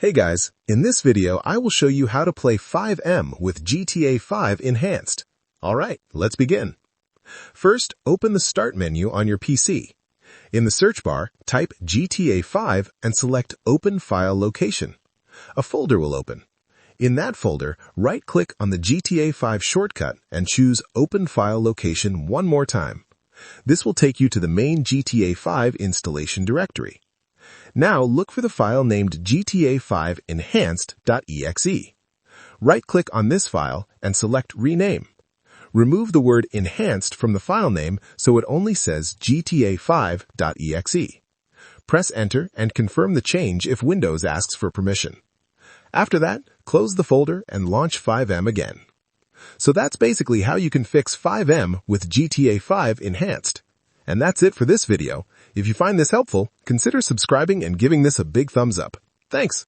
Hey guys, in this video I will show you how to play FiveM with GTA 5 Enhanced. Alright, let's begin. First, open the Start menu on your PC. In the search bar, type GTA 5 and select Open File Location. A folder will open. In that folder, right-click on the GTA 5 shortcut and choose Open File Location one more time. This will take you to the main GTA 5 installation directory. Now look for the file named GTA5Enhanced.exe. Right-click on this file and select Rename. Remove the word Enhanced from the file name so it only says GTA5.exe. Press Enter and confirm the change if Windows asks for permission. After that, close the folder and launch FiveM again. So that's basically how you can fix FiveM with GTA 5 Enhanced. And that's it for this video. If you find this helpful, consider subscribing and giving this a big thumbs up. Thanks!